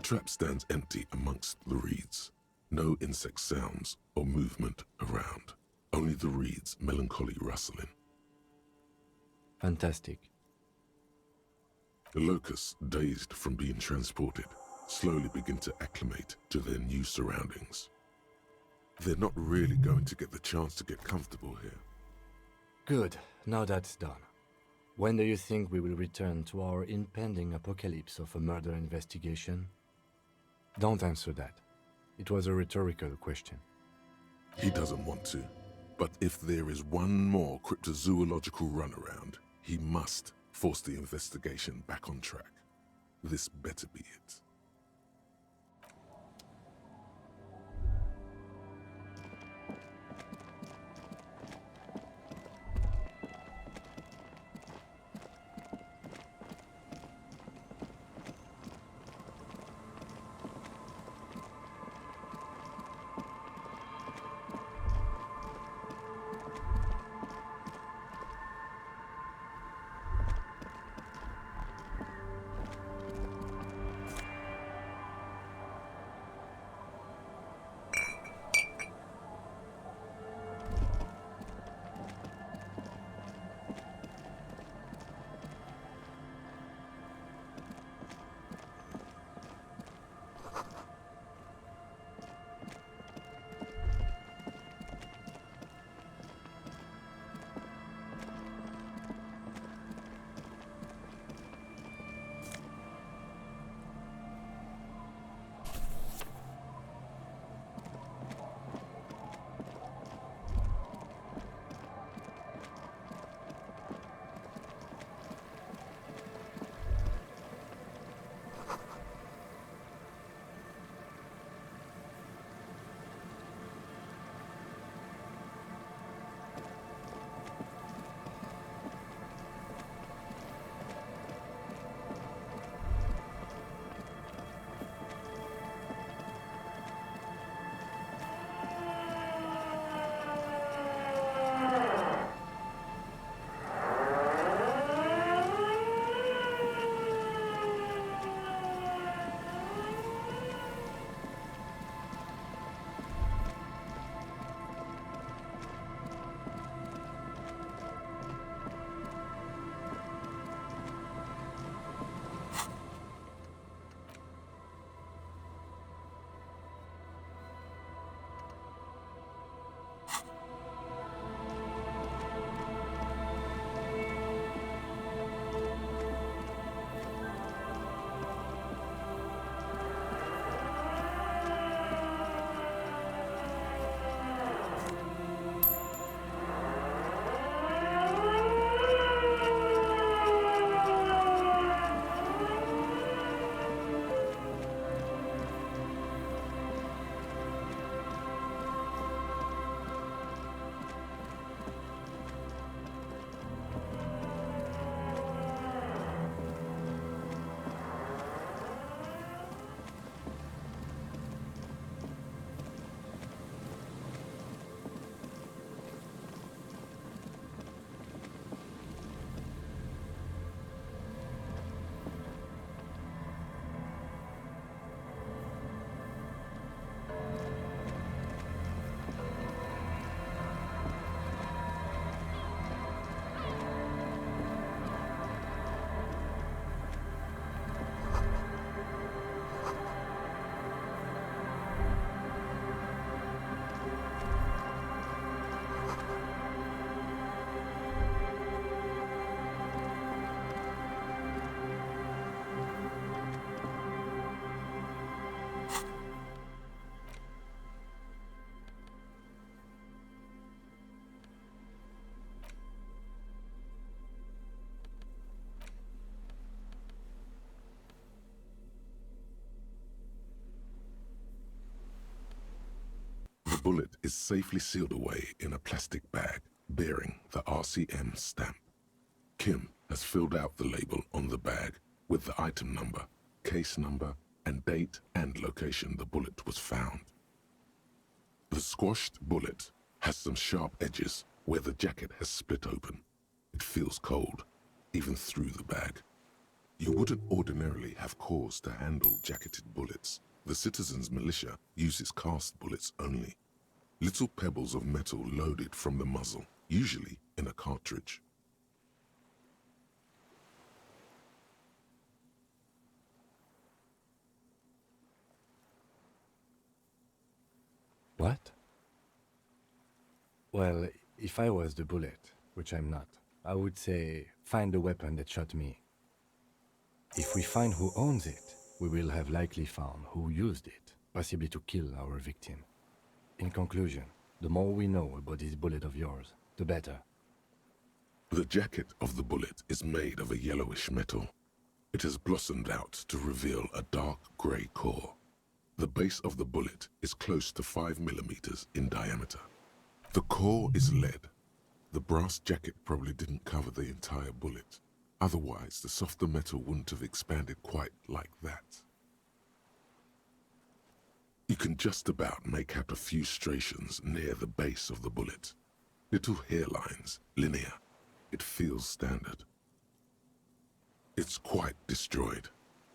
trap stands empty amongst the reeds. No insect sounds or movement around. Only the reeds' melancholy rustling. Fantastic. The locusts, dazed from being transported, slowly begin to acclimate to their new surroundings. They're not really going to get the chance to get comfortable here. Good, now that's done. When do you think we will return to our impending apocalypse of a murder investigation? Don't answer that. It was a rhetorical question. He doesn't want to, but if there is one more cryptozoological runaround, he must force the investigation back on track. This better be it. The bullet is safely sealed away in a plastic bag bearing the RCM stamp. Kim has filled out the label on the bag with the item number, case number, and date and location the bullet was found. The squashed bullet has some sharp edges where the jacket has split open. It feels cold, even through the bag. You wouldn't ordinarily have cause to handle jacketed bullets. The citizens' militia uses cast bullets only. Little pebbles of metal loaded from the muzzle, usually in a cartridge. What? Well, if I was the bullet, which I'm not, I would say, find the weapon that shot me. If we find who owns it, we will have likely found who used it, possibly to kill our victim. In conclusion, the more we know about this bullet of yours, the better. The jacket of the bullet is made of a yellowish metal. It has blossomed out to reveal a dark grey core. The base of the bullet is close to 5 millimeters in diameter. The core is lead. The brass jacket probably didn't cover the entire bullet. Otherwise, the softer metal wouldn't have expanded quite like that. You can just about make out a few striations near the base of the bullet. Little hairlines, linear. It feels standard. It's quite destroyed.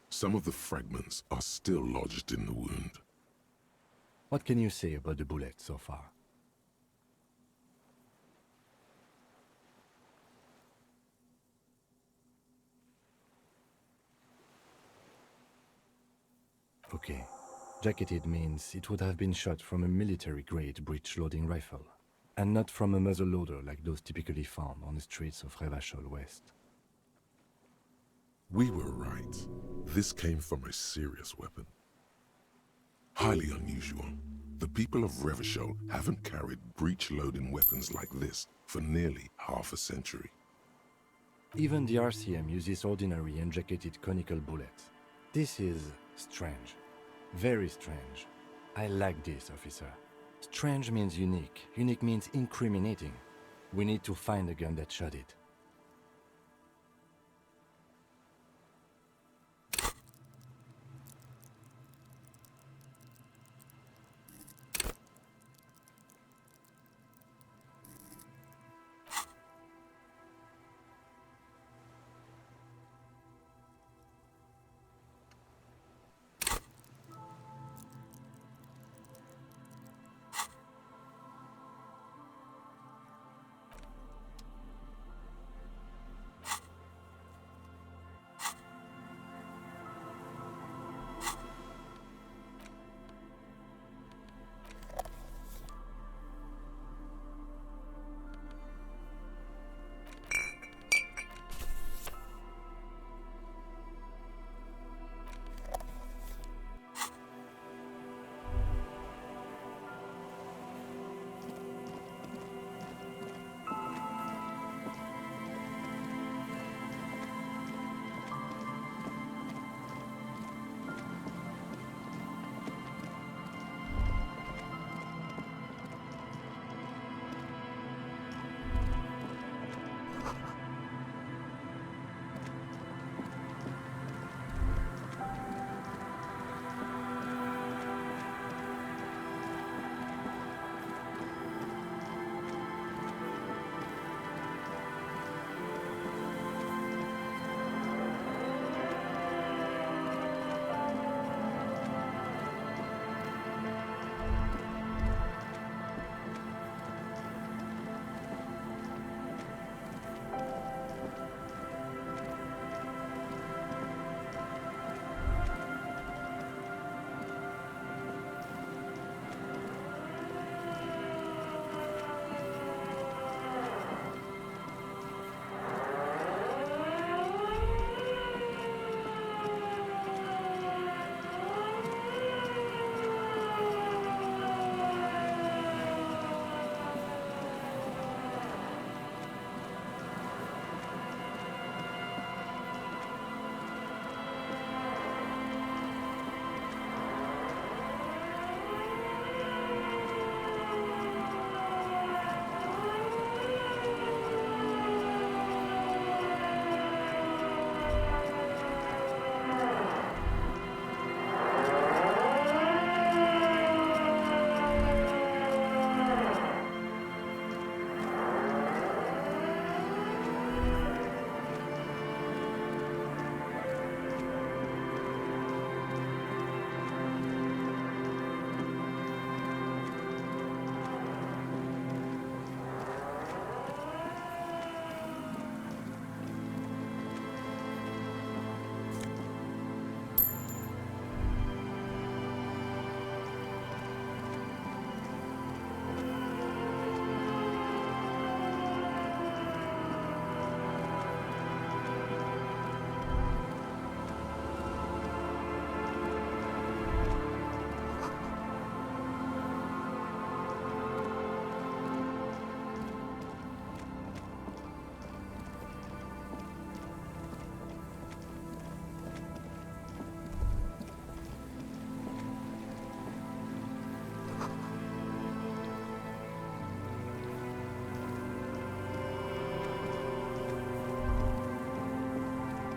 Some of the fragments are still lodged in the wound. What can you say about the bullet so far? Okay. Jacketed means it would have been shot from a military-grade breech-loading rifle, and not from a muzzle-loader like those typically found on the streets of Revachol West. We were right. This came from a serious weapon. Highly unusual. The people of Revachol haven't carried breech-loading weapons like this for nearly half a century. Even the RCM uses ordinary unjacketed conical bullets. This is strange. Very strange. I like this, officer. Strange means unique. Unique means incriminating. We need to find the gun that shot it.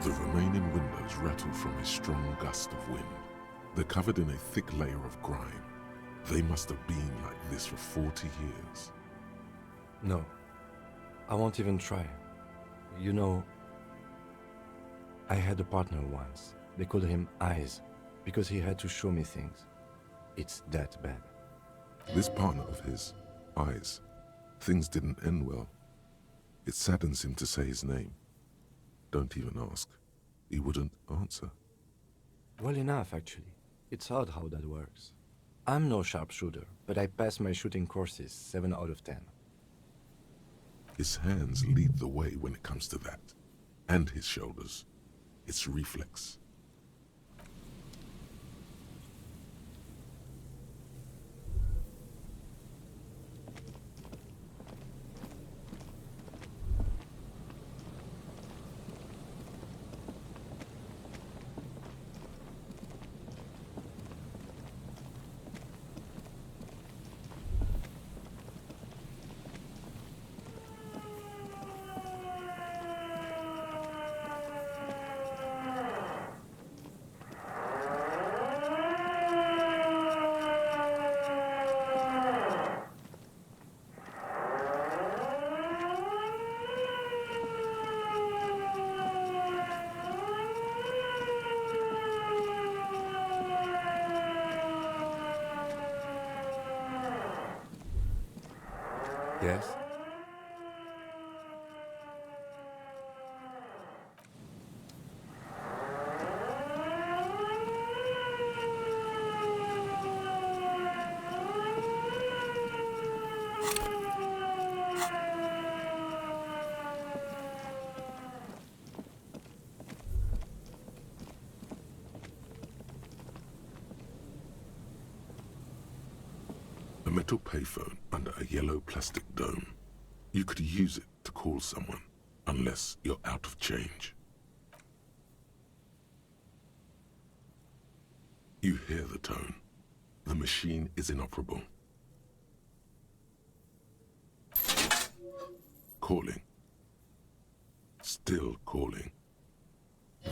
The remaining windows rattle from a strong gust of wind. They're covered in a thick layer of grime. They must have been like this for 40 years. No, I won't even try. You know, I had a partner once. They called him Eyes, because he had to show me things. It's that bad. This partner of his, Eyes, things didn't end well. It saddens him to say his name. Don't even ask. He wouldn't answer. Well enough, actually. It's odd how that works. I'm no sharpshooter, but I pass my shooting courses 7 out of 10. His hands lead the way when it comes to that. And his shoulders. It's reflex. Yes? A metal payphone under a yellow plastic dome. You could use it to call someone, unless you're out of change. You hear the tone. The machine is inoperable. Calling. Still calling.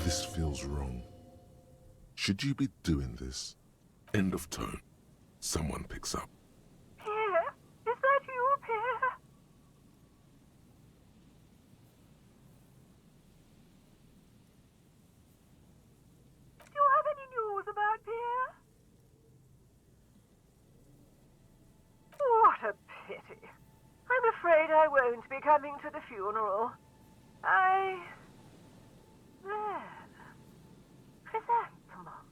This feels wrong. Should you be doing this? End of tone. Someone picks up. Pierre? Is that you, Pierre? Do you have any news about Pierre? What a pity. I'm afraid I won't be coming to the funeral. Then, chrysanthemum.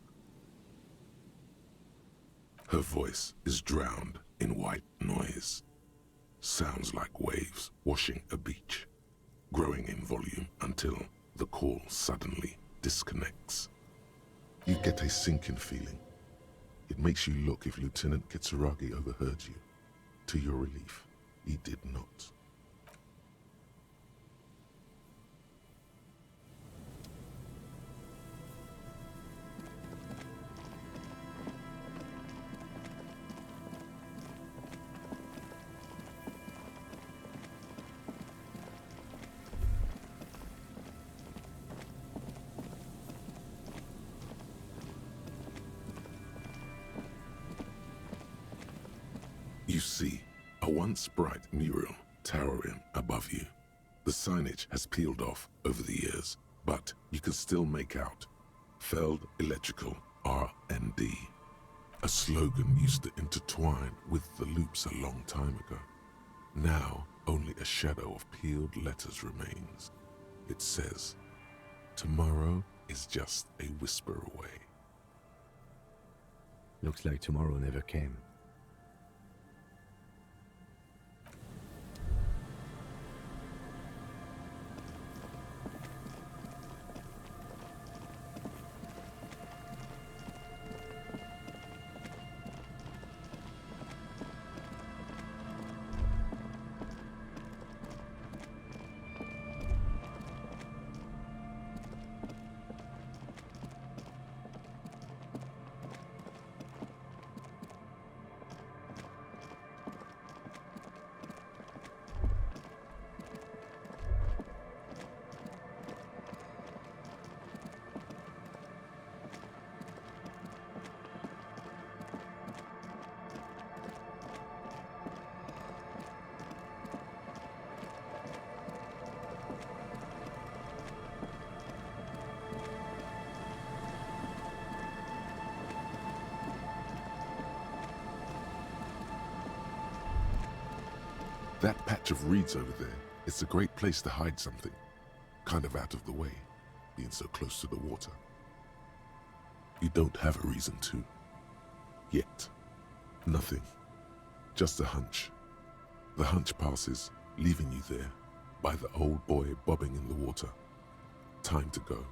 Her voice is drowned in white noise. Sounds like waves washing a beach, growing in volume until the call suddenly disconnects. You get a sinking feeling. It makes you look if Lieutenant Kitsuragi overheard you. To your relief, he did not. You see a once bright mural towering above you. The signage has peeled off over the years, but you can still make out Feld Electrical R&D. A slogan used to intertwine with the loops a long time ago. Now only a shadow of peeled letters remains. It says, "Tomorrow is just a whisper away." Looks like tomorrow never came. That patch of reeds over there, it's a great place to hide something. Kind of out of the way, being so close to the water. You don't have a reason to. Yet. Nothing. Just a hunch. The hunch passes, leaving you there, by the old boy bobbing in the water. Time to go.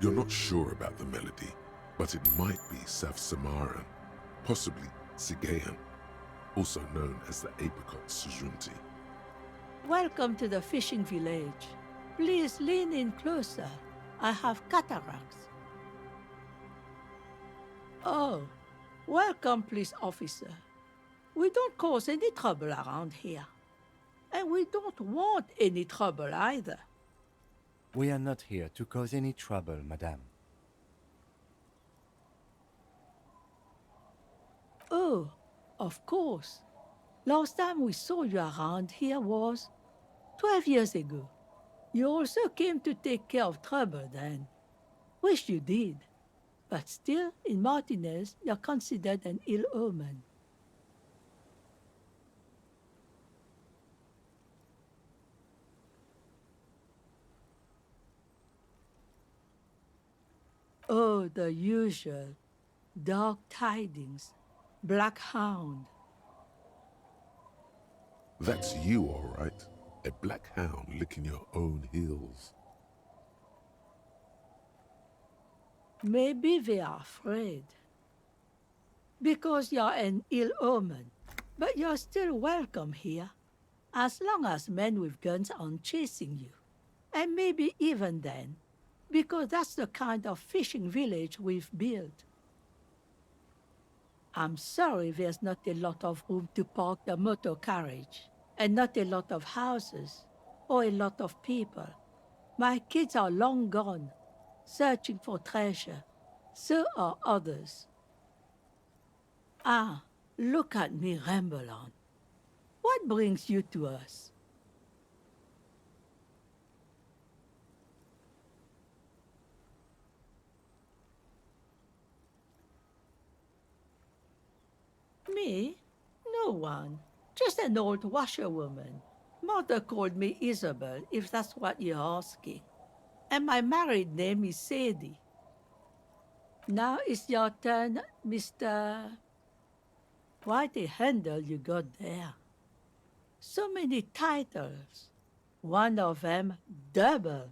You're not sure about the melody, but it might be South Samaran, possibly Sigayan, also known as the apricot Sujunti. Welcome to the fishing village. Please lean in closer. I have cataracts. Oh, welcome, police officer. We don't cause any trouble around here. And we don't want any trouble either. We are not here to cause any trouble, madame. Oh, of course. Last time we saw you around here was 12 years ago. You also came to take care of trouble then. Wish you did. But still, in Martinez, you're considered an ill omen. Oh, the usual. Dark tidings. Black hound. That's you, all right. A black hound licking your own heels. Maybe they are afraid. Because you're an ill omen. But you're still welcome here. As long as men with guns aren't chasing you. And maybe even then. Because that's the kind of fishing village we've built. I'm sorry there's not a lot of room to park the motor carriage. And not a lot of houses. Or a lot of people. My kids are long gone. Searching for treasure. So are others. Ah, look at me ramble on. What brings you to us? Me? No one. Just an old washerwoman. Mother called me Isabel, if that's what you're asking. And my married name is Sadie. Now it's your turn, Mr. Quite a handle you got there. So many titles. One of them double.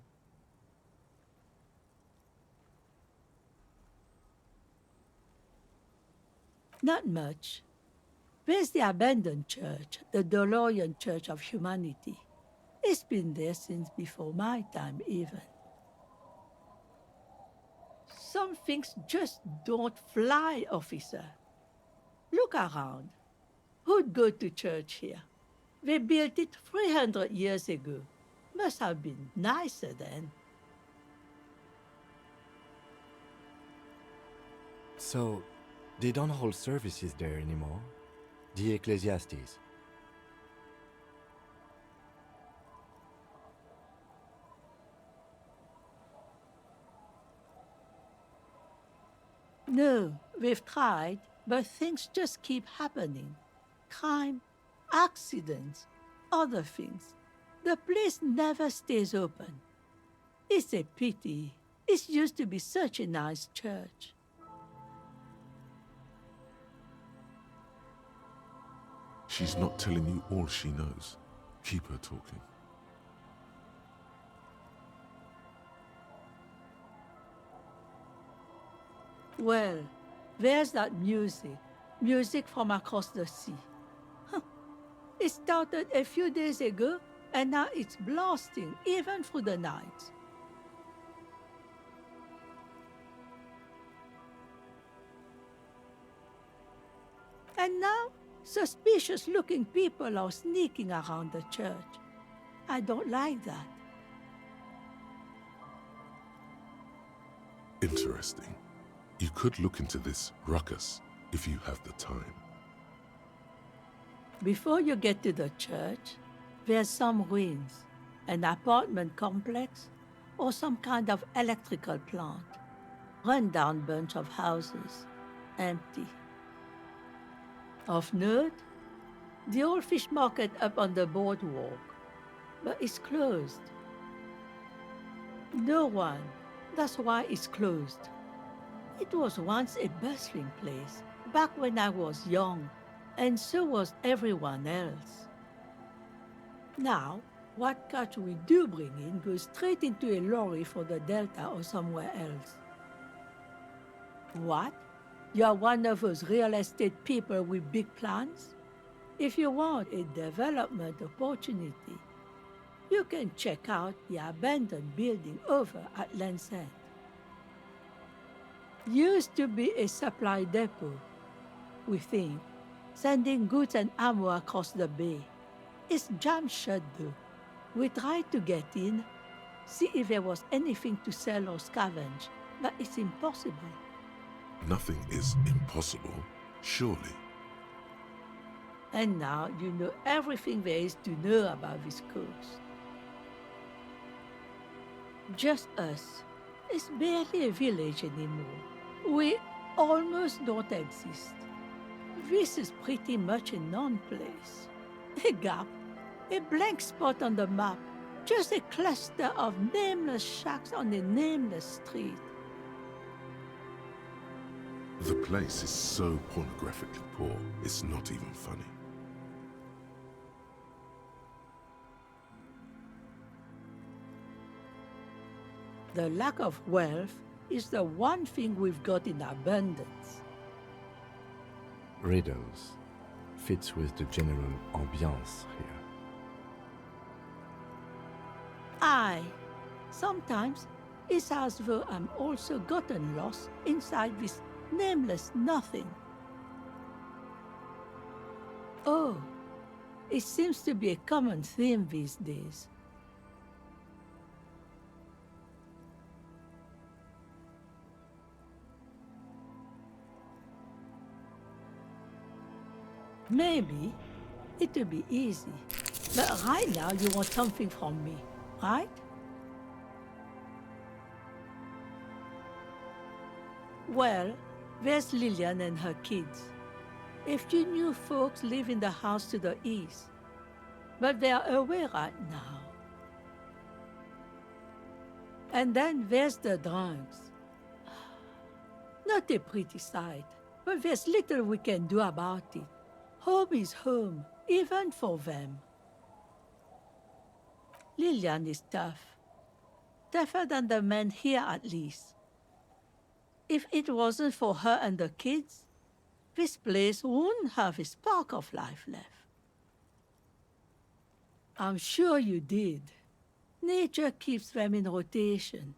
Not much. There's the abandoned church, the DeLorean Church of Humanity. It's been there since before my time, even. Some things just don't fly, officer. Look around. Who'd go to church here? They built it 300 years ago. Must have been nicer then. So, they don't hold services there anymore? The Ecclesiastes? No, we've tried, but things just keep happening. Crime, accidents, other things. The place never stays open. It's a pity. It used to be such a nice church. She's not telling you all she knows. Keep her talking. Well, there's that music. Music from across the sea. It started a few days ago, and now it's blasting even through the night. And now, suspicious-looking people are sneaking around the church. I don't like that. Interesting. You could look into this ruckus if you have the time. Before you get to the church, there's some ruins, an apartment complex, or some kind of electrical plant. Run-down bunch of houses, empty. Of note, the old fish market up on the boardwalk, but it's closed. No one. That's why it's closed. It was once a bustling place, back when I was young, and so was everyone else. Now, what catch we do bring in goes straight into a lorry for the Delta or somewhere else. What? You're one of those real estate people with big plans? If you want a development opportunity, you can check out the abandoned building over at Land's End. Used to be a supply depot, we think, sending goods and ammo across the bay. It's jammed shut though. We tried to get in, see if there was anything to sell or scavenge, but it's impossible. Nothing is impossible, surely. And now you know everything there is to know about this coast. Just us. It's barely a village anymore. We almost don't exist. This is pretty much a non-place. A gap, a blank spot on the map, just a cluster of nameless shacks on a nameless street. The place is so pornographically poor, it's not even funny. The lack of wealth is the one thing we've got in abundance. Riddles fits with the general ambiance here. Sometimes it's as though I'm also gotten lost inside this nameless nothing. Oh, it seems to be a common theme these days. Maybe it would be easy, but right now you want something from me, right? Well, there's Lillian and her kids. A few new folks live in the house to the east, but they are away right now. And then there's the drunks. Not a pretty sight, but there's little we can do about it. Home is home, even for them. Lillian is tough. Tougher than the men here, at least. If it wasn't for her and the kids, this place wouldn't have a spark of life left. I'm sure you did. Nature keeps them in rotation.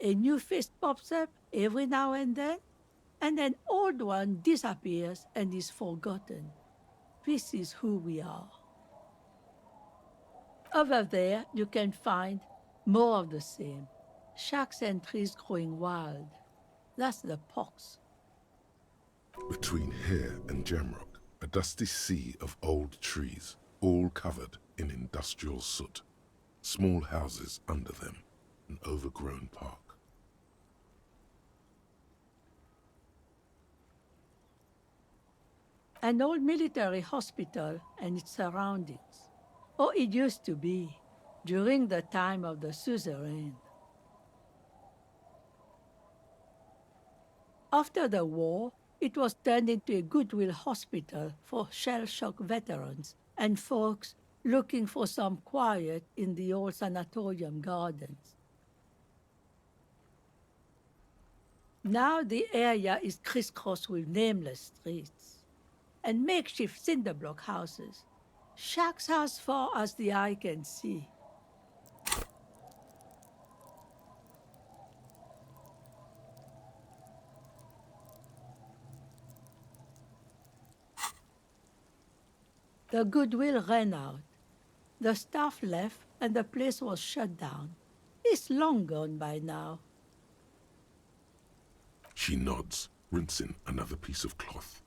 A new face pops up every now and then an old one disappears and is forgotten. This is who we are. Over there, you can find more of the same. Shacks and trees growing wild. That's the pox. Between here and Jamrock, a dusty sea of old trees, all covered in industrial soot. Small houses under them, an overgrown park. An old military hospital and its surroundings. Or it used to be. during the time of the suzerain. After the war, it was turned into a goodwill hospital for shell-shock veterans and folks looking for some quiet in the old sanatorium gardens. Now the area is crisscrossed with nameless streets and makeshift cinder block houses, shacks as far as the eye can see. The goodwill ran out. The staff left and the place was shut down. It's long gone by now. She nods, rinsing another piece of cloth.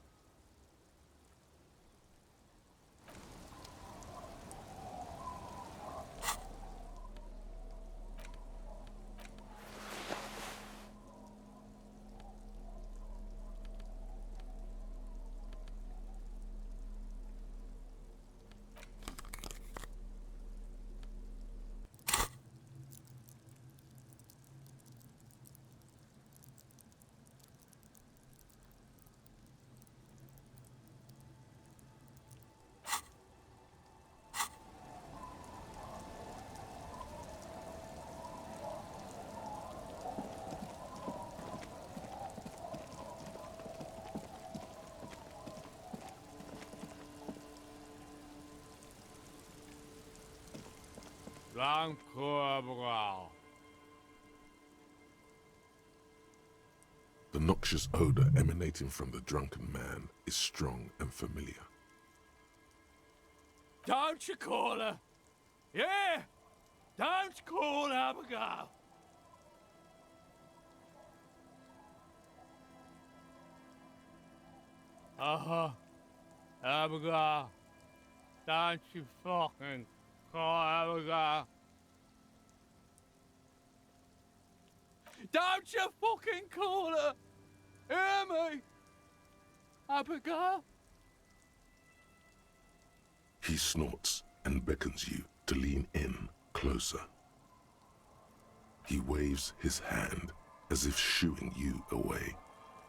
The noxious odor emanating from the drunken man is strong and familiar. Don't you call her? Yeah! Don't call Abigail! Abigail. Don't you fucking call Abigail. Don't you fucking call her! Hear me? Abigail? He snorts and beckons you to lean in closer. He waves his hand as if shooing you away,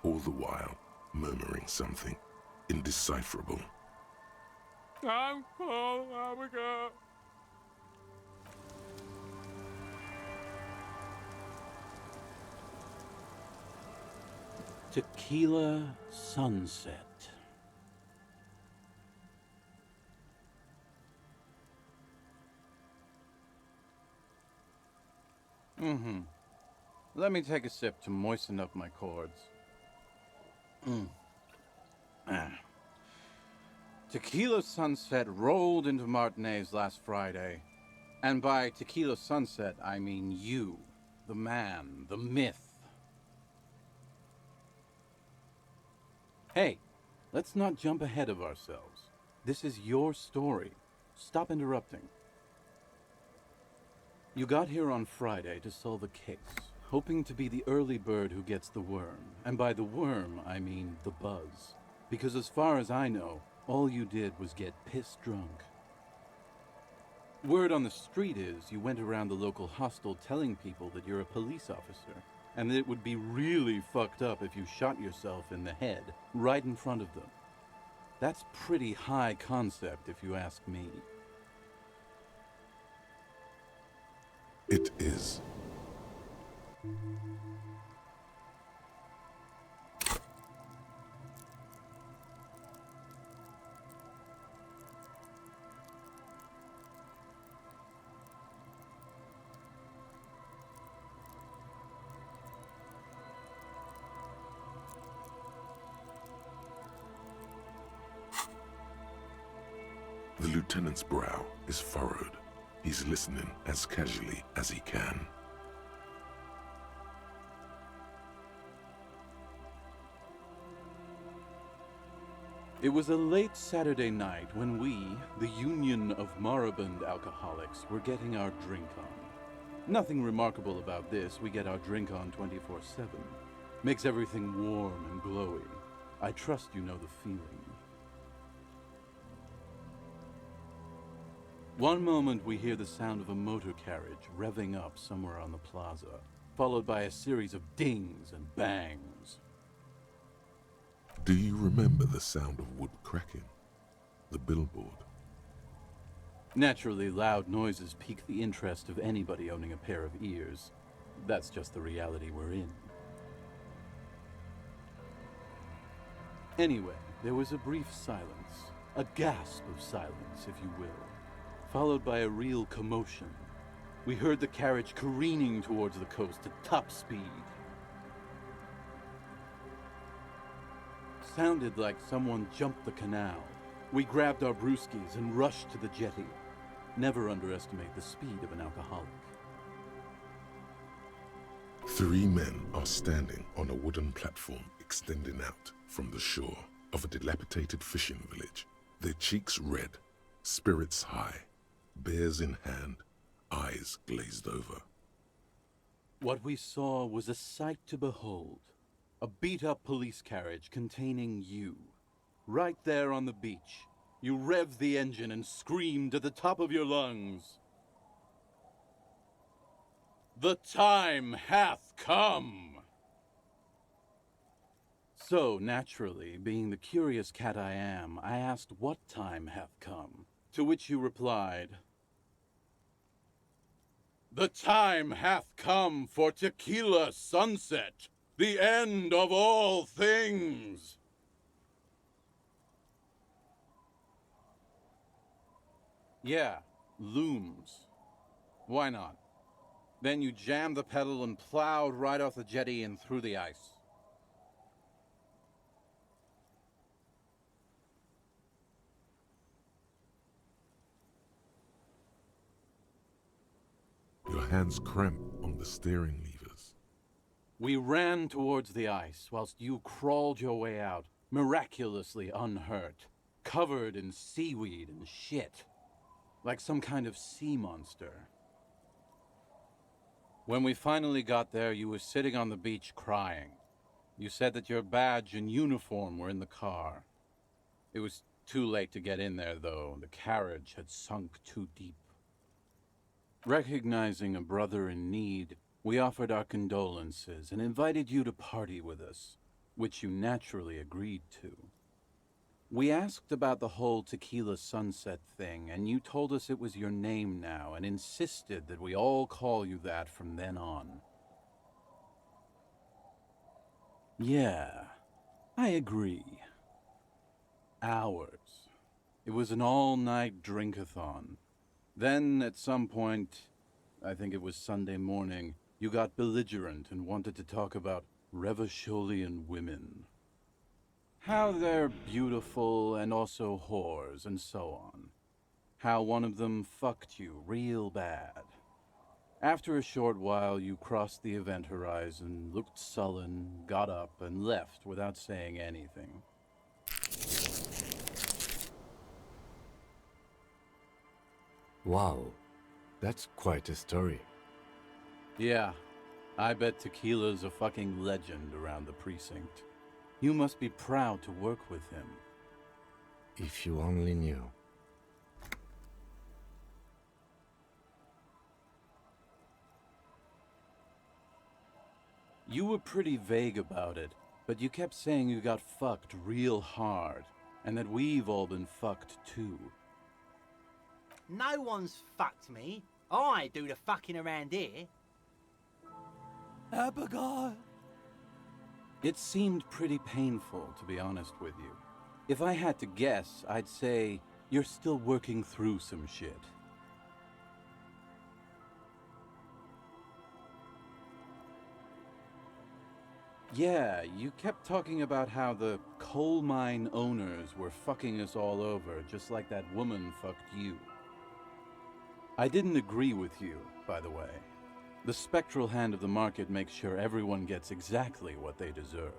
all the while murmuring something indecipherable. Don't call Abigail. Tequila Sunset. Let me take a sip to moisten up my chords. Tequila Sunset rolled into Martinez last Friday. And by Tequila Sunset, I mean you, the man, the myth. Hey, let's not jump ahead of ourselves. This is your story. Stop interrupting. You got here on Friday to solve a case, hoping to be the early bird who gets the worm. And by the worm, I mean the buzz. Because as far as I know, all you did was get piss drunk. Word on the street is you went around the local hostel telling people that you're a police officer, and that it would be really fucked up if you shot yourself in the head, right in front of them. That's pretty high concept, if you ask me. It is. The lieutenant's brow is furrowed. He's listening as casually as he can. It was a late Saturday night when we, the Union of Moribund Alcoholics, were getting our drink on. Nothing remarkable about this. We get our drink on 24/7. Makes everything warm and glowy. I trust you know the feeling. One moment we hear the sound of a motor carriage revving up somewhere on the plaza, followed by a series of dings and bangs. Do you remember the sound of wood cracking? The billboard? Naturally, loud noises pique the interest of anybody owning a pair of ears. That's just the reality we're in. Anyway, there was a brief silence, a gasp of silence, if you will, followed by a real commotion. We heard the carriage careening towards the coast at top speed. Sounded like someone jumped the canal. We grabbed our brewskis and rushed to the jetty. Never underestimate the speed of an alcoholic. 3 men are standing on a wooden platform extending out from the shore of a dilapidated fishing village, their cheeks red, spirits high, beers in hand, eyes glazed over. What we saw was a sight to behold. A beat-up police carriage containing you. Right there on the beach. You revved the engine and screamed at the top of your lungs. "The time hath come!" So, naturally, being the curious cat I am, I asked what time hath come, to which you replied, "The time hath come for tequila sunset, the end of all things!" Yeah, looms. Why not? Then you jammed the pedal and plowed right off the jetty and through the ice. Your hands cramp on the steering levers. We ran towards the ice whilst you crawled your way out, miraculously unhurt, covered in seaweed and shit, like some kind of sea monster. When we finally got there, you were sitting on the beach crying. You said that your badge and uniform were in the car. It was too late to get in there, though. The carriage had sunk too deep. Recognizing a brother in need, we offered our condolences and invited you to party with us, which you naturally agreed to. We asked about the whole tequila sunset thing, and you told us it was your name now and insisted that we all call you that from then on. Yeah, I agree. Hours. It was an all-night drink-a-thon. Then, at some point, I think it was Sunday morning, you got belligerent and wanted to talk about Revacholian women. How they're beautiful and also whores and so on. How one of them fucked you real bad. After a short while, you crossed the event horizon, looked sullen, got up, and left without saying anything. Wow, that's quite a story. Yeah, I bet Tequila's a fucking legend around the precinct. You must be proud to work with him. If you only knew. You were pretty vague about it, but you kept saying you got fucked real hard, and that we've all been fucked too. No one's fucked me. I do the fucking around here. Abigail! It seemed pretty painful, to be honest with you. If I had to guess, I'd say you're still working through some shit. Yeah, you kept talking about how the coal mine owners were fucking us all over, just like that woman fucked you. I didn't agree with you, by the way. The spectral hand of the market makes sure everyone gets exactly what they deserve.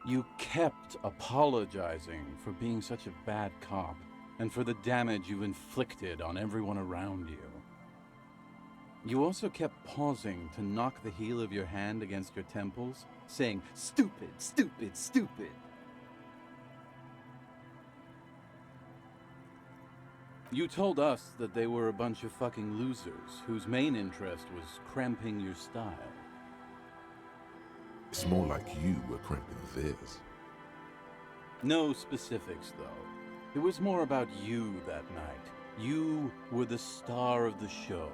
You kept apologizing for being such a bad cop, and for the damage you've inflicted on everyone around you. You also kept pausing to knock the heel of your hand against your temples, saying, "Stupid, stupid, stupid." You told us that they were a bunch of fucking losers whose main interest was cramping your style. It's more like you were cramping theirs. No specifics, though. It was more about you that night. You were the star of the show.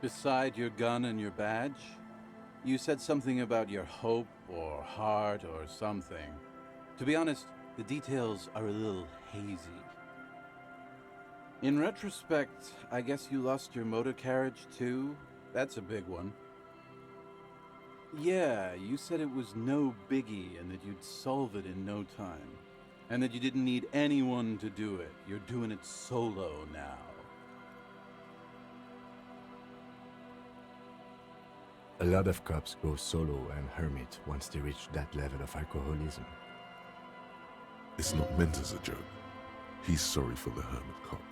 Beside your gun and your badge, you said something about your hope or heart or something. To be honest, the details are a little hazy. In retrospect, I guess you lost your motor carriage too? That's a big one. Yeah, you said it was no biggie and that you'd solve it in no time. And that you didn't need anyone to do it. You're doing it solo now. A lot of cops go solo and hermit once they reach that level of alcoholism. It's not meant as a joke. He's sorry for the hermit cop.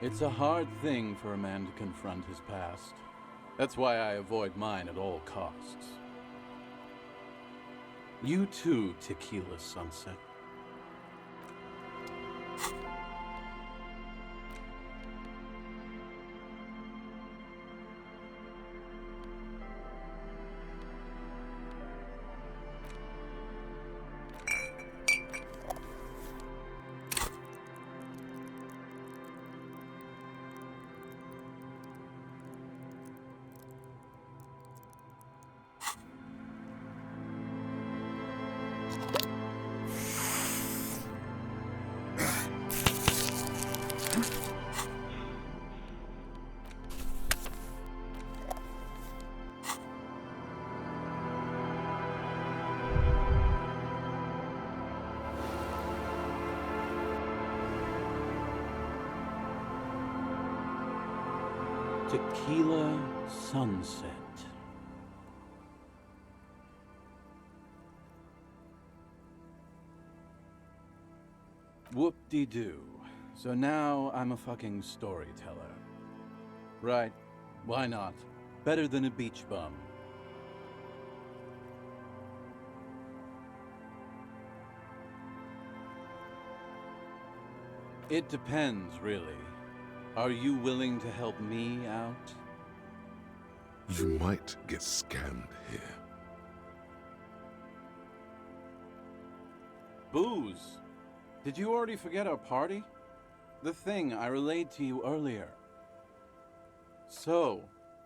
It's a hard thing for a man to confront his past. That's why I avoid mine at all costs. You too, Tequila Sunset. Tequila Sunset. Whoop-de-doo. So now I'm a fucking storyteller. Right. Why not? Better than a beach bum. It depends, really. Are you willing to help me out? You might get scammed here. Booze. Did you already forget our party? The thing I relayed to you earlier. So,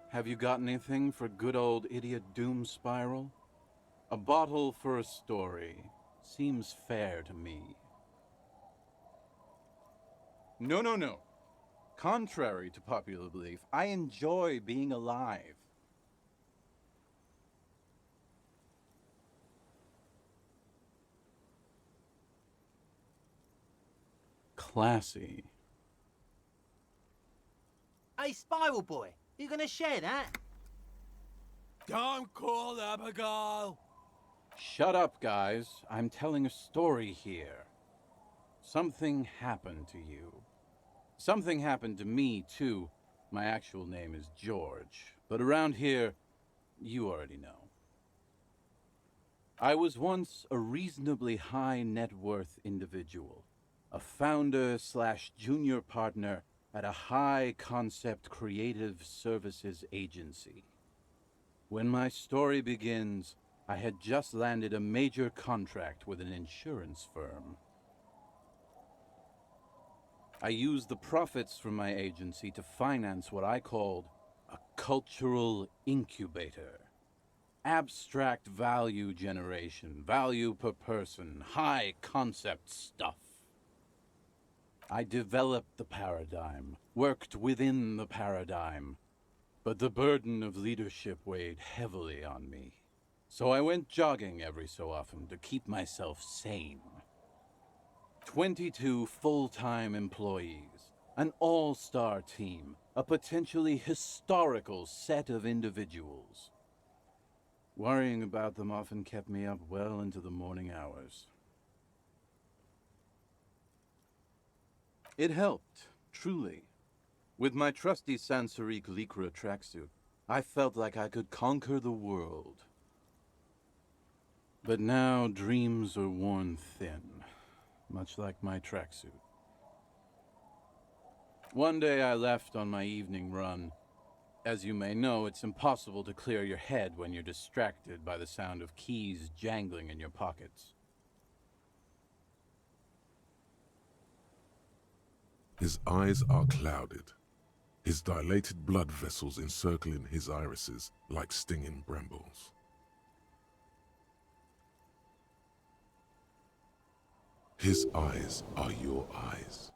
have you got anything for good old idiot Doom Spiral? A bottle for a story. Seems fair to me. No. Contrary to popular belief, I enjoy being alive. Classy. Hey, Spiral Boy, you gonna share that? Don't call Abigail. Shut up, guys. I'm telling a story here. Something happened to you. Something happened to me, too. My actual name is George, but around here, you already know. I was once a reasonably high net worth individual, a founder/junior partner at a high concept creative services agency. When my story begins, I had just landed a major contract with an insurance firm. I used the profits from my agency to finance what I called a cultural incubator. Abstract value generation, value per person, high concept stuff. I developed the paradigm, worked within the paradigm, but the burden of leadership weighed heavily on me. So I went jogging every so often to keep myself sane. 22 full-time employees, an all-star team, a potentially historical set of individuals. Worrying about them often kept me up well into the morning hours. It helped, truly. With my trusty Sansarique Lycra tracksuit, I felt like I could conquer the world. But now dreams are worn thin, much like my tracksuit. One day I left on my evening run. As you may know, it's impossible to clear your head when you're distracted by the sound of keys jangling in your pockets. His eyes are clouded, his dilated blood vessels encircling his irises like stinging brambles. His eyes are your eyes.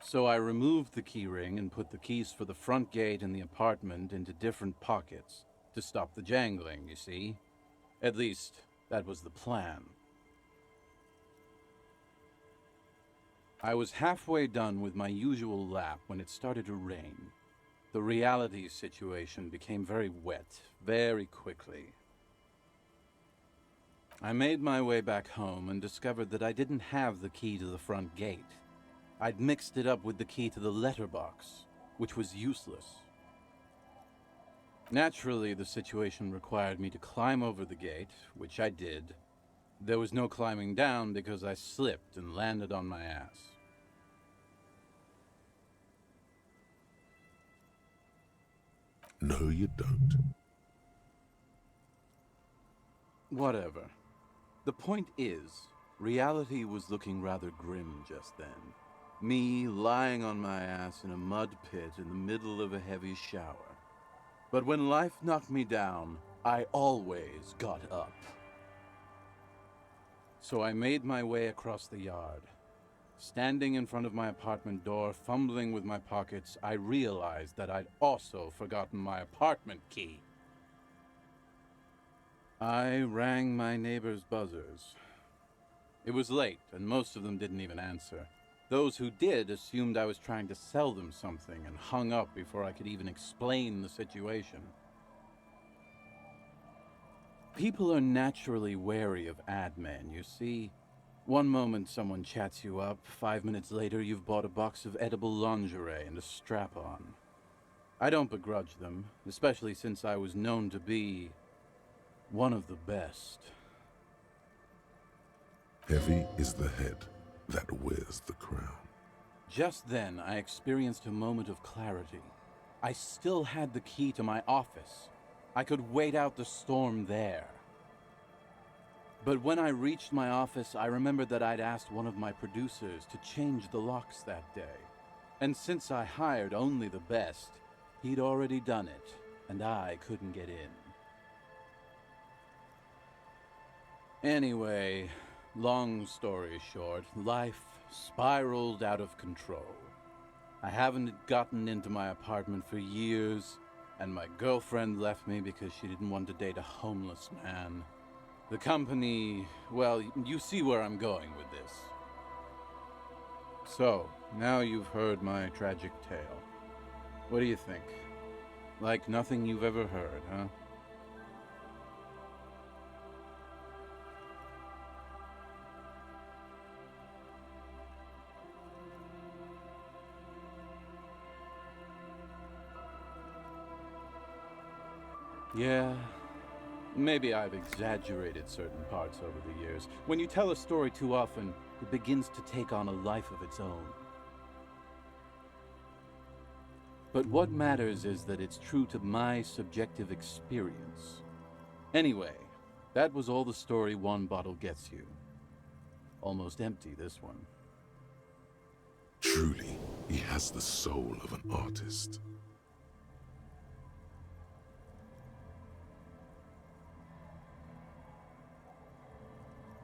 So I removed the keyring and put the keys for the front gate and the apartment into different pockets to stop the jangling, you see? At least, that was the plan. I was halfway done with my usual lap when it started to rain. The reality situation became very wet, very quickly. I made my way back home and discovered that I didn't have the key to the front gate. I'd mixed it up with the key to the letterbox, which was useless. Naturally, the situation required me to climb over the gate, which I did. There was no climbing down because I slipped and landed on my ass. No, you don't. Whatever. The point is, reality was looking rather grim just then. Me lying on my ass in a mud pit in the middle of a heavy shower. But when life knocked me down, I always got up. So I made my way across the yard. Standing in front of my apartment door, fumbling with my pockets, I realized that I'd also forgotten my apartment key. I rang my neighbors' buzzers. It was late, and most of them didn't even answer. Those who did assumed I was trying to sell them something and hung up before I could even explain the situation. People are naturally wary of ad men, you see. One moment someone chats you up, 5 minutes later you've bought a box of edible lingerie and a strap-on. I don't begrudge them, especially since I was known to be one of the best. Heavy is the head that wears the crown. Just then, I experienced a moment of clarity. I still had the key to my office. I could wait out the storm there. But when I reached my office, I remembered that I'd asked one of my producers to change the locks that day. And since I hired only the best, he'd already done it, and I couldn't get in. Anyway, long story short, life spiraled out of control. I haven't gotten into my apartment for years, and my girlfriend left me because she didn't want to date a homeless man. The company, well, you see where I'm going with this. So, now you've heard my tragic tale. What do you think? Like nothing you've ever heard, huh? Yeah, maybe I've exaggerated certain parts over the years. When you tell a story too often, it begins to take on a life of its own. But what matters is that it's true to my subjective experience. Anyway, that was all the story one bottle gets you. Almost empty, this one. Truly, he has the soul of an artist.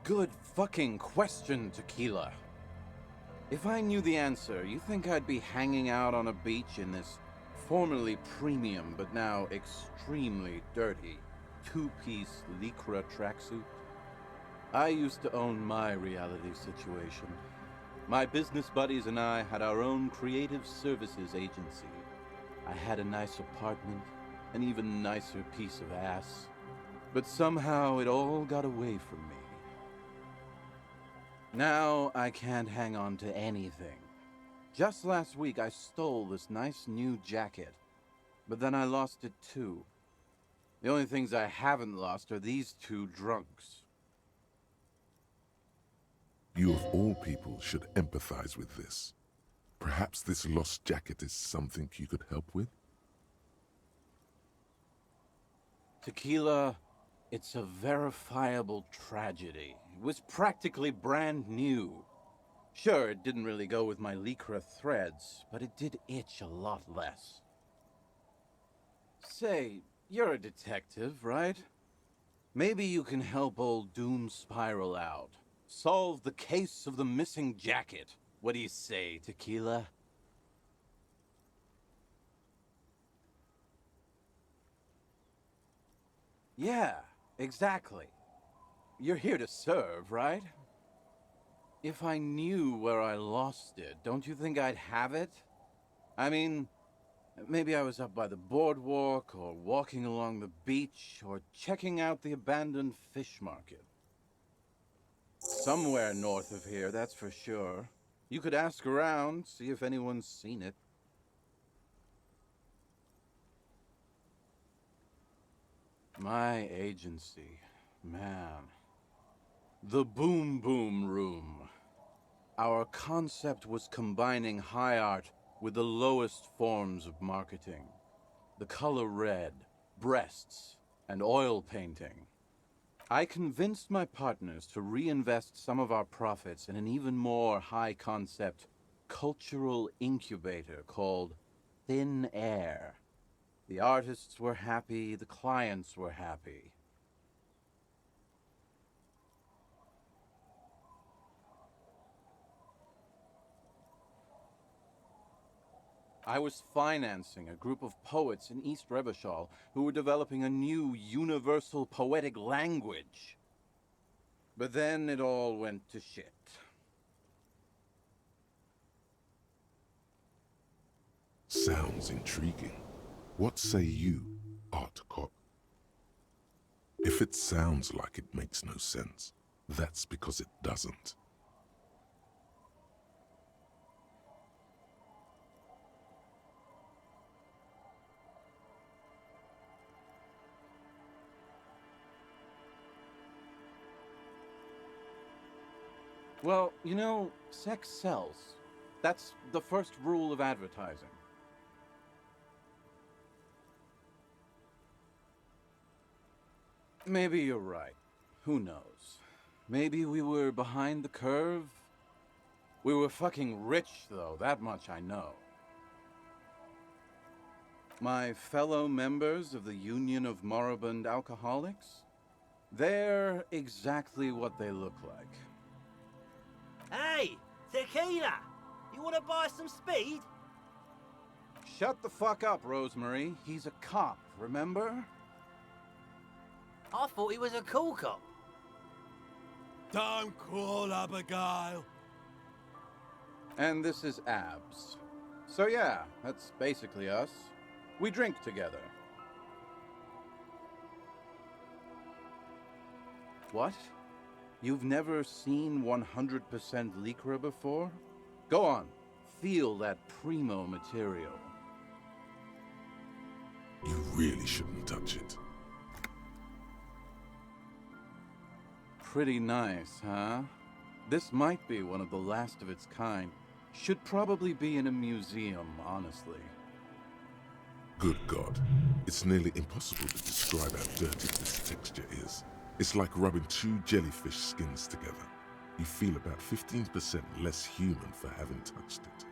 Good fucking question, Tequila. If I knew the answer, you think I'd be hanging out on a beach in this formerly premium but now extremely dirty two-piece lycra tracksuit? I used to own my reality situation. My business buddies and I had our own creative services agency. I had a nice apartment, an even nicer piece of ass, but somehow it all got away from me. Now I can't hang on to anything. Just last week I stole this nice new jacket, but then I lost it too. The only things I haven't lost are these two drunks. You of all people should empathize with this. Perhaps this lost jacket is something you could help with? Tequila, it's a verifiable tragedy. It was practically brand new. Sure, it didn't really go with my lycra threads, but it did itch a lot less. Say, you're a detective, right? Maybe you can help old Doom Spiral out. Solve the case of the missing jacket. What do you say, Tequila? Yeah, exactly. You're here to serve, right? If I knew where I lost it, don't you think I'd have it? I mean, maybe I was up by the boardwalk, or walking along the beach, or checking out the abandoned fish market. Somewhere north of here, that's for sure. You could ask around, see if anyone's seen it. My agency, man. The Boom Boom Room. Our concept was combining high art with the lowest forms of marketing. The color red, breasts, and oil painting. I convinced my partners to reinvest some of our profits in an even more high-concept cultural incubator called Thin Air. The artists were happy, the clients were happy. I was financing a group of poets in East Revachol who were developing a new universal poetic language. But then it all went to shit. Sounds intriguing. What say you, Art Cop? If it sounds like it makes no sense, that's because it doesn't. Well, you know, sex sells. That's the first rule of advertising. Maybe you're right. Who knows? Maybe we were behind the curve? We were fucking rich, though, that much I know. My fellow members of the Union of Moribund Alcoholics? They're exactly what they look like. Hey, Tequila! You want to buy some speed? Shut the fuck up, Rosemary. He's a cop, remember? I thought he was a cool cop. Don't call Abigail. And this is Abs. So yeah, that's basically us. We drink together. What? You've never seen 100% Lycra before? Go on, feel that primo material. You really shouldn't touch it. Pretty nice, huh? This might be one of the last of its kind. Should probably be in a museum, honestly. Good God. It's nearly impossible to describe how dirty this texture is. It's like rubbing two jellyfish skins together. You feel about 15% less human for having touched it.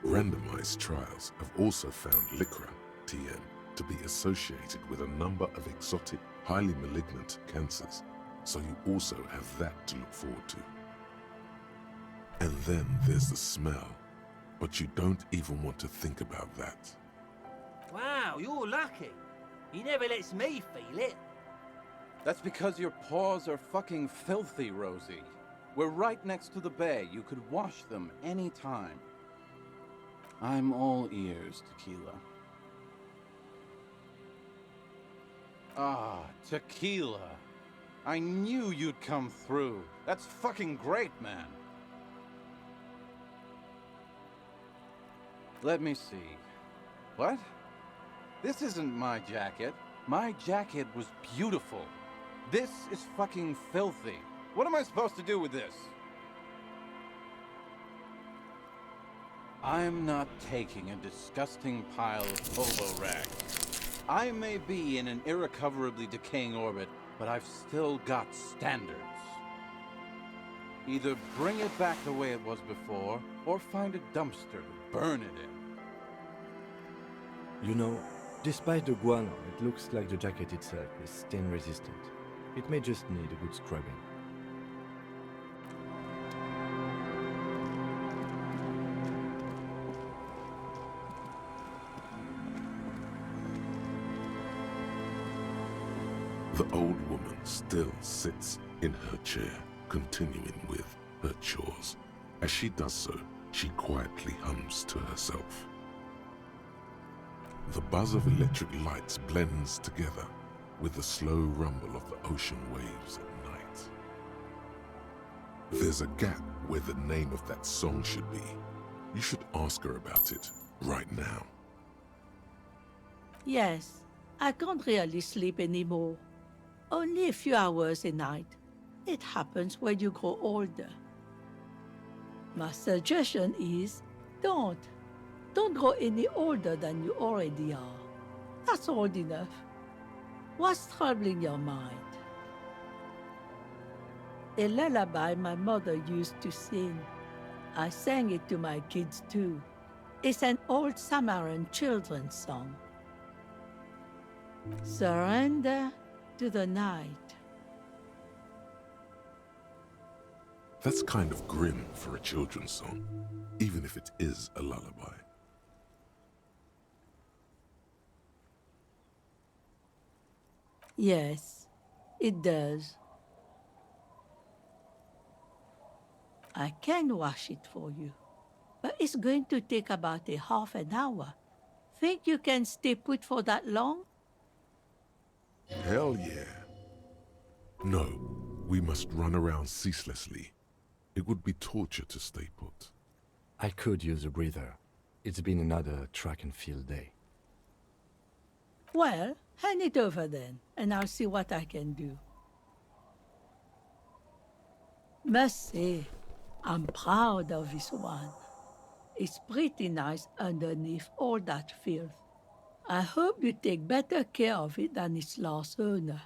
Randomized trials have also found Lycra, TM, to be associated with a number of exotic, highly malignant cancers. So you also have that to look forward to. And then there's the smell. But you don't even want to think about that. Wow, you're lucky. He never lets me feel it. That's because your paws are fucking filthy, Rosie. We're right next to the bay. You could wash them any time. I'm all ears, Tequila. Ah, Tequila. I knew you'd come through. That's fucking great, man. Let me see. What? This isn't my jacket. My jacket was beautiful. This is fucking filthy. What am I supposed to do with this? I'm not taking a disgusting pile of polo rags. I may be in an irrecoverably decaying orbit, but I've still got standards. Either bring it back the way it was before, or find a dumpster to burn it in. You know, despite the guano, it looks like the jacket itself is stain resistant. It may just need a good scrubbing. The old woman still sits in her chair, continuing with her chores. As she does so, she quietly hums to herself. The buzz of electric lights blends together with the slow rumble of the ocean waves at night. There's a gap where the name of that song should be. You should ask her about it right now. Yes, I can't really sleep anymore. Only a few hours a night. It happens when you grow older. My suggestion is, don't. Don't grow any older than you already are. That's old enough. What's troubling your mind? A lullaby my mother used to sing. I sang it to my kids too. It's an old Samaran children's song. Surrender to the night. That's kind of grim for a children's song, even if it is a lullaby. Yes, it does. I can wash it for you, but it's going to take about a half an hour. Think you can stay put for that long? Hell yeah. No, we must run around ceaselessly. It would be torture to stay put. I could use a breather. It's been another track and field day. Well, hand it over then, and I'll see what I can do. Must say, I'm proud of this one. It's pretty nice underneath all that filth. I hope you take better care of it than its last owner.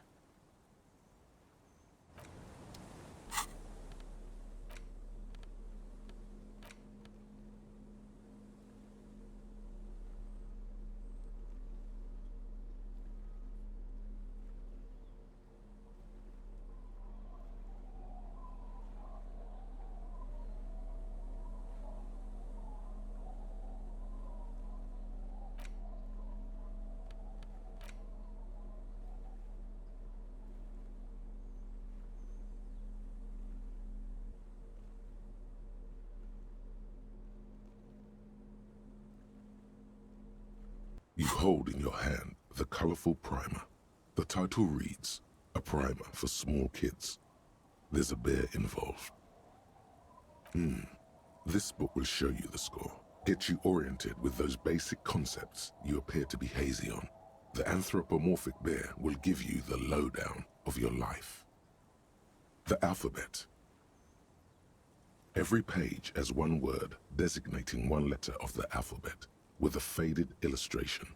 You hold in your hand the colorful primer. The title reads, "A Primer for Small Kids." There's a bear involved. This book will show you the score, get you oriented with those basic concepts you appear to be hazy on. The anthropomorphic bear will give you the lowdown of your life. The alphabet. Every page has one word designating one letter of the alphabet, with a faded illustration.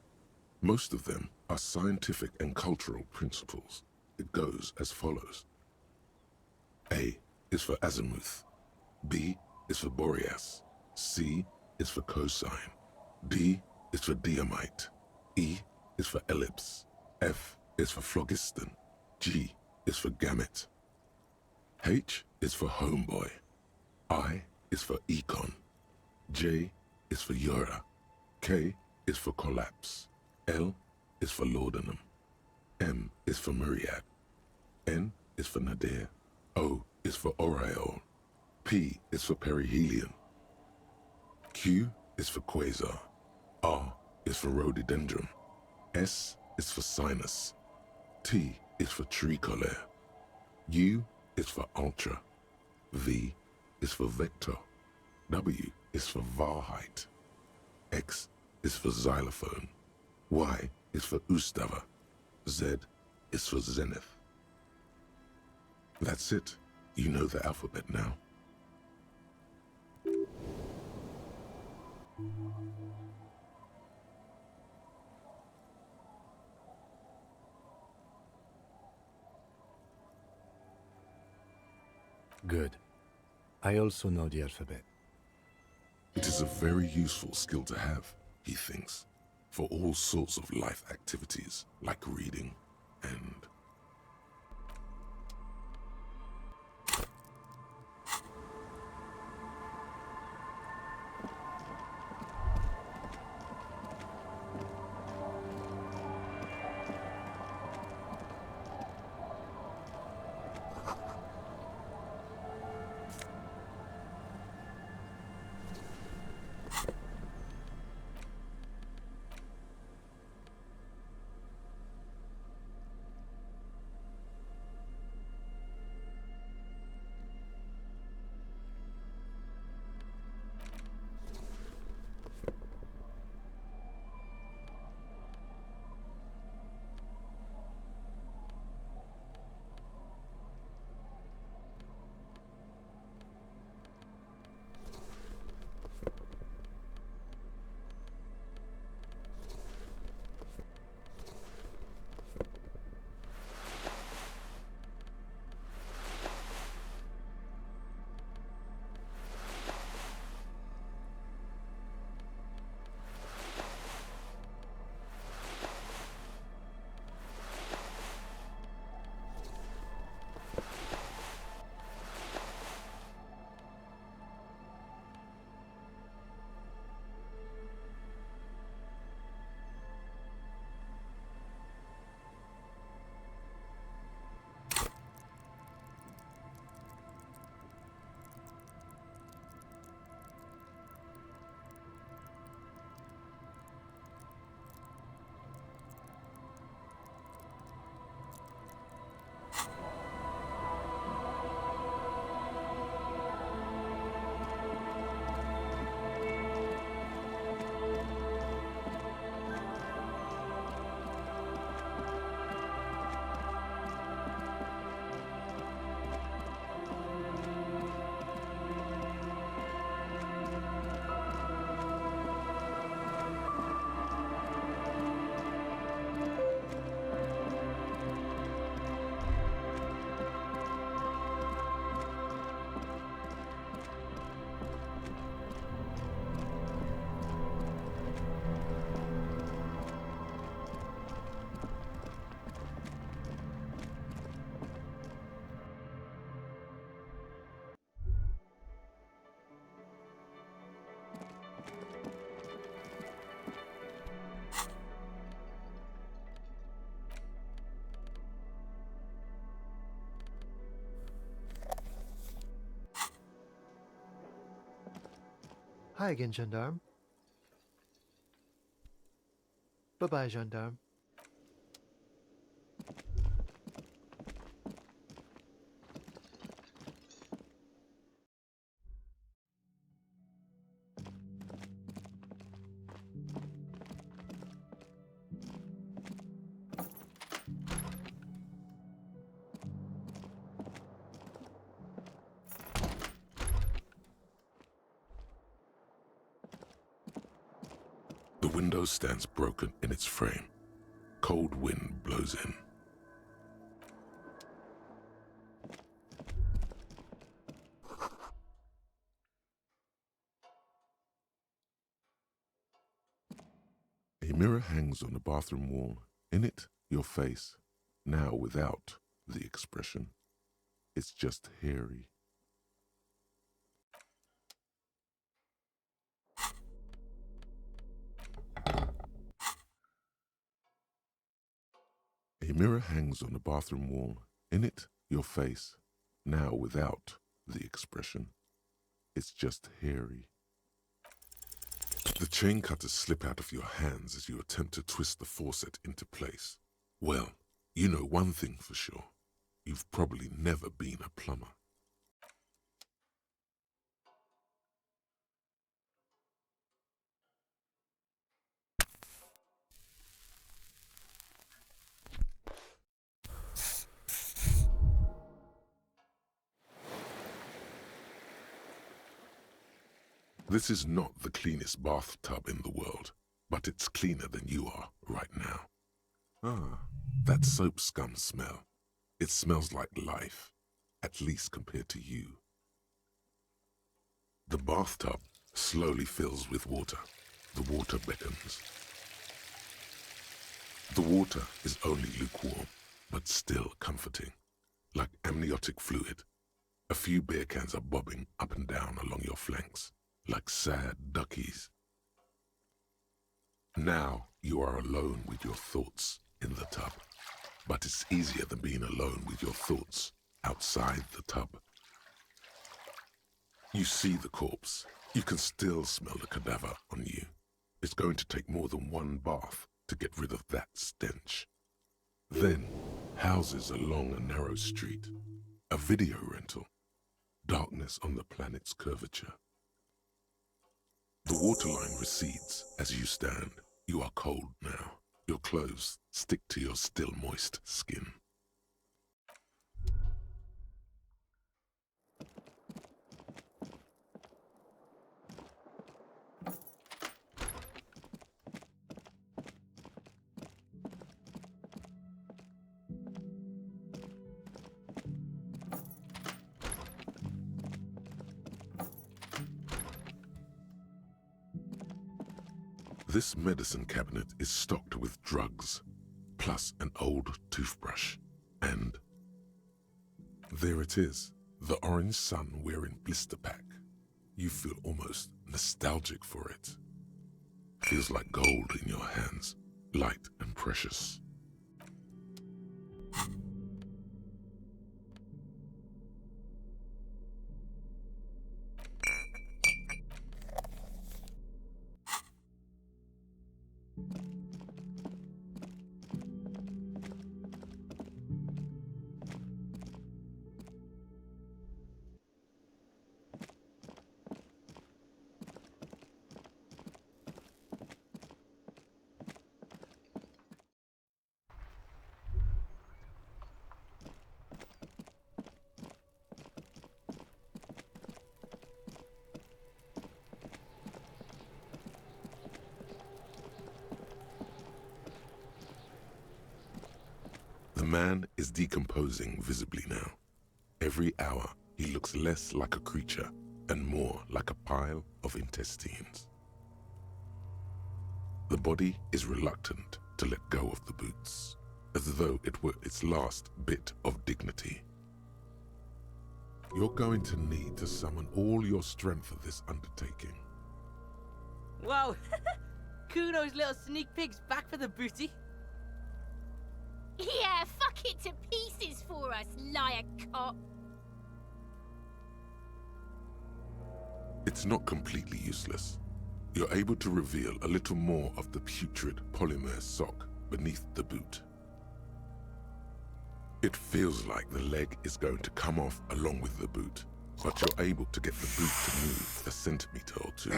Most of them are scientific and cultural principles. It goes as follows. A is for azimuth. B is for Boreas. C is for cosine. D is for diamite. E is for ellipse. F is for phlogiston. G is for gamete. H is for homeboy. I is for econ. J is for Eura. K is for collapse. L is for laudanum. M is for myriad. N is for nadir. O is for aureole. P is for perihelion. Q is for quasar. R is for rhododendron. S is for sinus. T is for tricolor. U is for ultra. V is for vector. W is for Wahrheit. X is for xylophone. Y is for Ustava. Z is for Zenith. That's it. You know the alphabet now. Good. I also know the alphabet. It is a very useful skill to have, he thinks, for all sorts of life activities like reading and... Hi again, gendarme. Bye-bye, gendarme. The window stands broken in its frame. Cold wind blows in. A mirror hangs on the bathroom wall. In it, your face. Now without the expression. It's just hairy. A mirror hangs on the bathroom wall. In it, your face. Now without the expression. It's just hairy. The chain cutters slip out of your hands as you attempt to twist the faucet into place. Well, you know one thing for sure. You've probably never been a plumber. This is not the cleanest bathtub in the world, but it's cleaner than you are right now. Ah, that soap scum smell. It smells like life, at least compared to you. The bathtub slowly fills with water. The water beckons. The water is only lukewarm, but still comforting, like amniotic fluid. A few beer cans are bobbing up and down along your flanks, like sad duckies. Now you are alone with your thoughts in the tub, but it's easier than being alone with your thoughts outside the tub. You see the corpse. You can still smell the cadaver on you. It's going to take more than one bath to get rid of that stench. Then, houses along a narrow street, a video rental, darkness on the planet's curvature. The waterline recedes as you stand. You are cold now. Your clothes stick to your still moist skin. This medicine cabinet is stocked with drugs, plus an old toothbrush, and there it is, the orange sun wearing blister pack. You feel almost nostalgic for it. Feels like gold in your hands, light and precious. The man is decomposing visibly now. Every hour, he looks less like a creature and more like a pile of intestines. The body is reluctant to let go of the boots, as though it were its last bit of dignity. You're going to need to summon all your strength for this undertaking. Whoa! Kuno's little sneak pig's back for the booty. Yeah, fuck it to pieces for us, liar cop. It's not completely useless. You're able to reveal a little more of the putrid polymer sock beneath the boot. It feels like the leg is going to come off along with the boot, but you're able to get the boot to move a centimeter or two.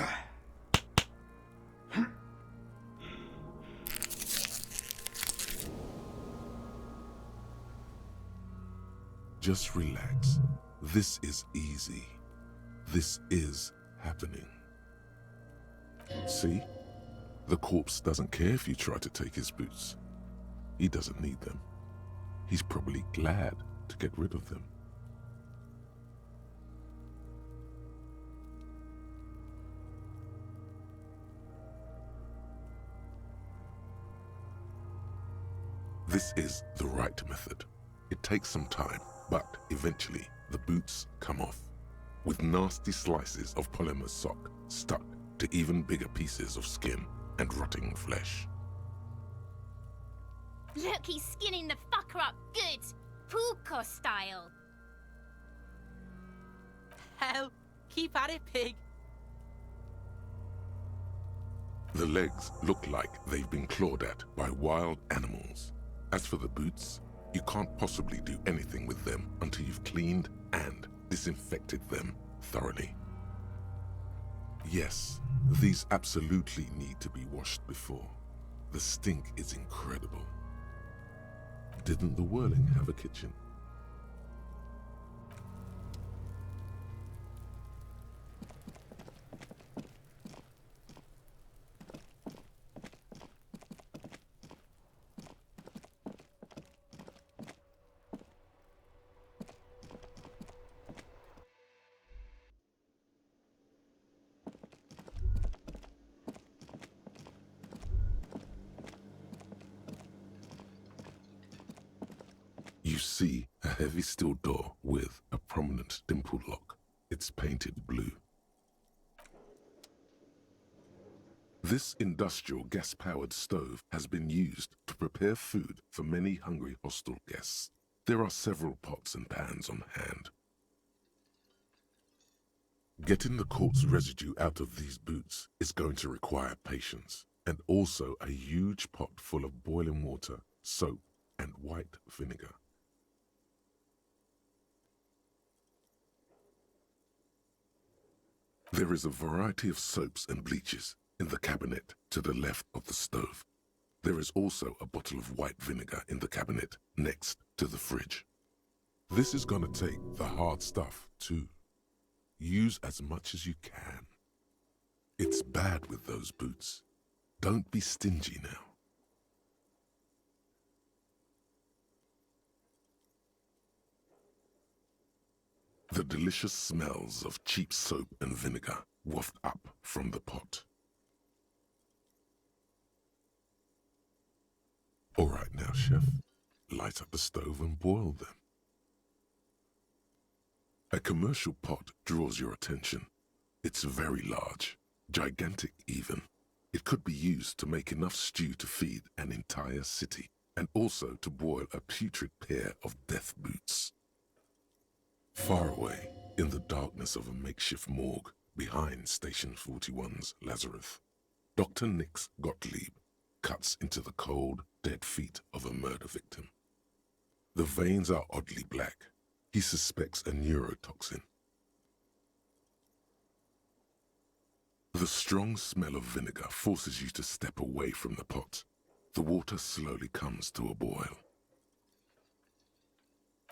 Just relax. This is easy. This is happening. See? The corpse doesn't care if you try to take his boots. He doesn't need them. He's probably glad to get rid of them. This is the right method. It takes some time, but eventually the boots come off, with nasty slices of polymer sock stuck to even bigger pieces of skin and rotting flesh. Look, he's skinning the fucker up good, Puko style. Hell, keep at it, pig. The legs look like they've been clawed at by wild animals. As for the boots, you can't possibly do anything with them until you've cleaned and disinfected them thoroughly. Yes, these absolutely need to be washed before. The stink is incredible. Didn't the Whirling have a kitchen? see a heavy steel door with a prominent dimple lock. It's painted blue. This industrial gas-powered stove has been used to prepare food for many hungry hostel guests. There are several pots and pans on hand. Getting the corpse residue out of these boots is going to require patience, and also a huge pot full of boiling water, soap, and white vinegar. There is a variety of soaps and bleaches in the cabinet to the left of the stove. There is also a bottle of white vinegar in the cabinet next to the fridge. This is going to take the hard stuff too. Use as much as you can. It's bad with those boots. Don't be stingy now. The delicious smells of cheap soap and vinegar waft up from the pot. All right now, chef, light up the stove and boil them. A commercial pot draws your attention. It's very large, gigantic even. It could be used to make enough stew to feed an entire city, and also to boil a putrid pair of death boots. Far away, in the darkness of a makeshift morgue behind Station 41's Lazarus, Dr. Nix Gottlieb cuts into the cold, dead feet of a murder victim. The veins are oddly black. He suspects a neurotoxin. The strong smell of vinegar forces you to step away from the pot. The water slowly comes to a boil.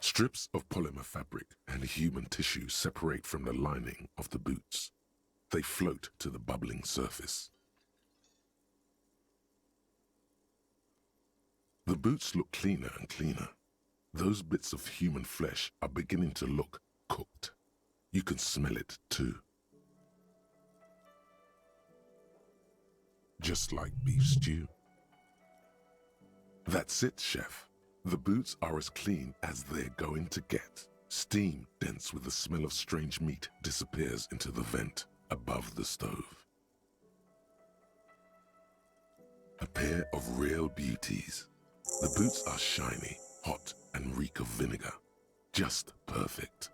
Strips of polymer fabric and human tissue separate from the lining of the boots. They float to the bubbling surface. The boots look cleaner and cleaner. Those bits of human flesh are beginning to look cooked. You can smell it too. Just like beef stew. That's it, chef. The boots are as clean as they're going to get. Steam, dense with the smell of strange meat, disappears into the vent above the stove. A pair of real beauties. The boots are shiny, hot, and reek of vinegar. Just perfect.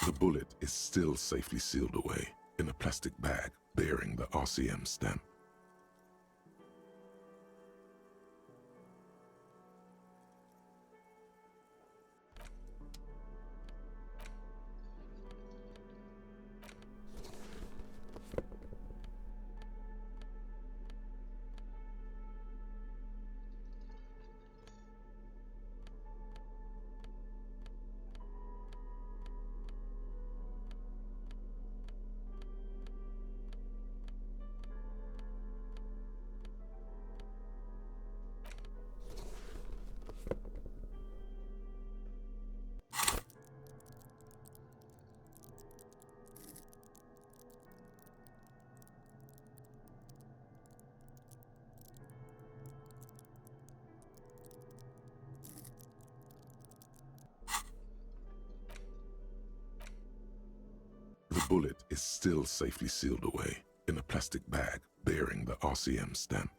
The bullet is still safely sealed away in a plastic bag bearing the RCM stamp. The bullet is still safely sealed away in a plastic bag bearing the RCM stamp.